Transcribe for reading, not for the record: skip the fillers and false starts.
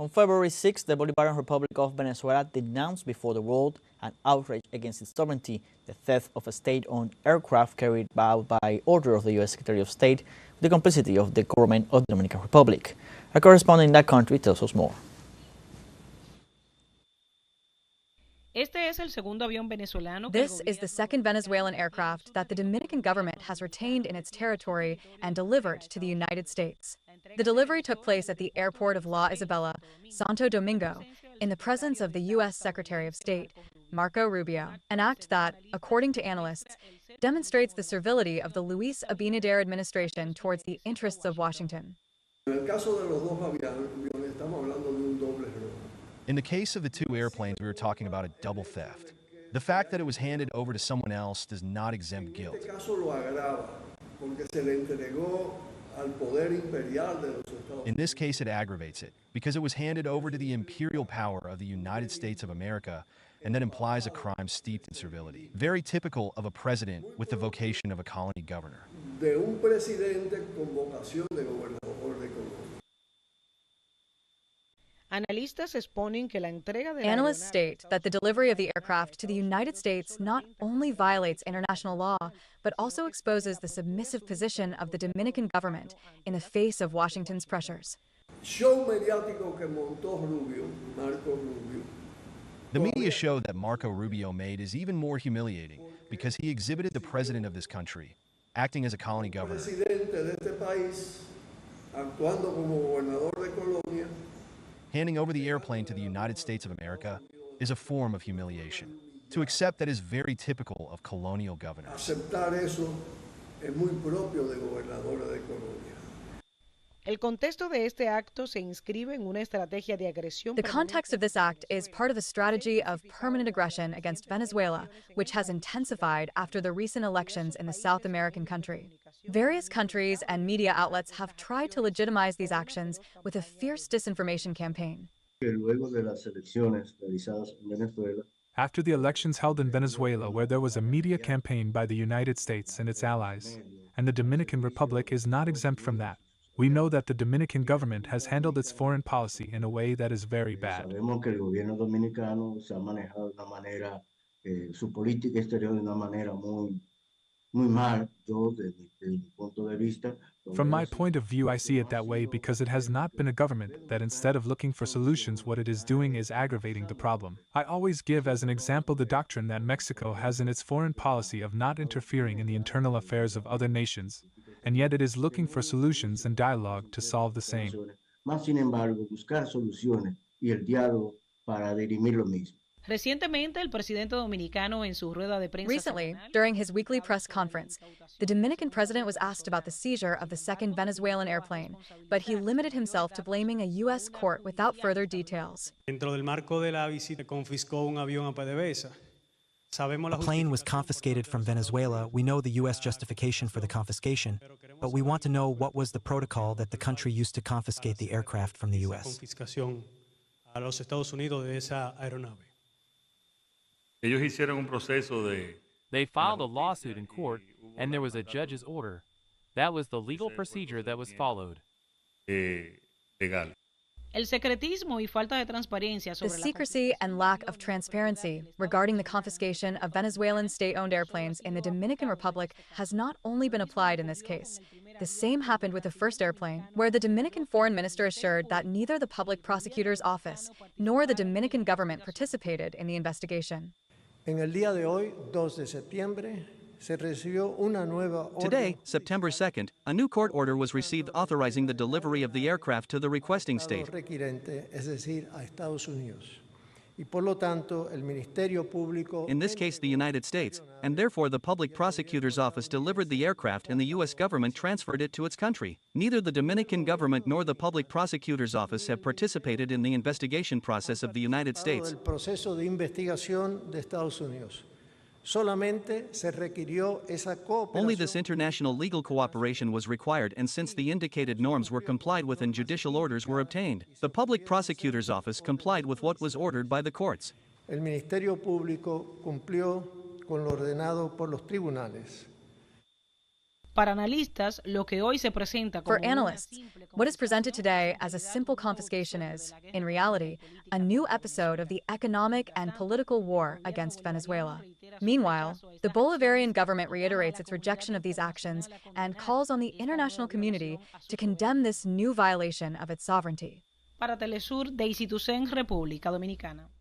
On February 6, the Bolivarian Republic of Venezuela denounced before the world an outrage against its sovereignty, the theft of a state-owned aircraft carried out by order of the U.S. Secretary of State with the complicity of the government of the Dominican Republic. A correspondent in that country tells us more. This is the second Venezuelan aircraft that the Dominican government has retained in its territory and delivered to the United States. The delivery took place at the airport of La Isabela, Santo Domingo, in the presence of the U.S. Secretary of State, Marco Rubio, an act that, according to analysts, demonstrates the servility of the Luis Abinader administration towards the interests of Washington. In the case of the two airplanes, we were talking about a double theft. The fact that it was handed over to someone else does not exempt guilt. In this case, it aggravates it, because it was handed over to the imperial power of the United States of America, and that implies a crime steeped in servility. Very typical of a president with the vocation of a colony governor. Analysts state that the delivery of the aircraft to the United States not only violates international law, but also exposes the submissive position of the Dominican government in the face of Washington's pressures. The media show that Marco Rubio made is even more humiliating because he exhibited the president of this country, acting as a colony governor. Handing over the airplane to the United States of America is a form of humiliation. To accept that is very typical of colonial governors. The context of this act is part of the strategy of permanent aggression against Venezuela, which has intensified after the recent elections in the South American country. Various countries and media outlets have tried to legitimize these actions with a fierce disinformation campaign. After the elections held in Venezuela, where there was a media campaign by the United States and its allies, and the Dominican Republic is not exempt from that, we know that the Dominican government has handled its foreign policy in a way that is very bad. From my point of view, I see it that way because it has not been a government that, instead of looking for solutions, what it is doing is aggravating the problem. I always give as an example the doctrine that Mexico has in its foreign policy of not interfering in the internal affairs of other nations, and yet it is looking for solutions and dialogue to solve the same. Recently, during his weekly press conference, the Dominican president was asked about the seizure of the second Venezuelan airplane, but he limited himself to blaming a U.S. court without further details. A plane was confiscated from Venezuela. We know the U.S. justification for the confiscation, but we want to know what was the protocol that the country used to confiscate the aircraft from the U.S. They filed a lawsuit in court, and there was a judge's order. That was the legal procedure that was followed. The secrecy and lack of transparency regarding the confiscation of Venezuelan state-owned airplanes in the Dominican Republic has not only been applied in this case. The same happened with the first airplane, where the Dominican foreign minister assured that neither the public prosecutor's office nor the Dominican government participated in the investigation. Today, September 2nd, a new court order was received authorizing the delivery of the aircraft to the requesting state. In this case, the United States, and therefore the Public Prosecutor's Office delivered the aircraft and the U.S. government transferred it to its country. Neither the Dominican government nor the Public Prosecutor's Office have participated in the investigation process of the United States. Only this international legal cooperation was required, and since the indicated norms were complied with and judicial orders were obtained, the Public Prosecutor's Office complied with what was ordered by the courts. For analysts, what is presented today as a simple confiscation is, in reality, a new episode of the economic and political war against Venezuela. Meanwhile, the Bolivarian government reiterates its rejection of these actions and calls on the international community to condemn this new violation of its sovereignty. Para teleSUR, de Institución República Dominicana.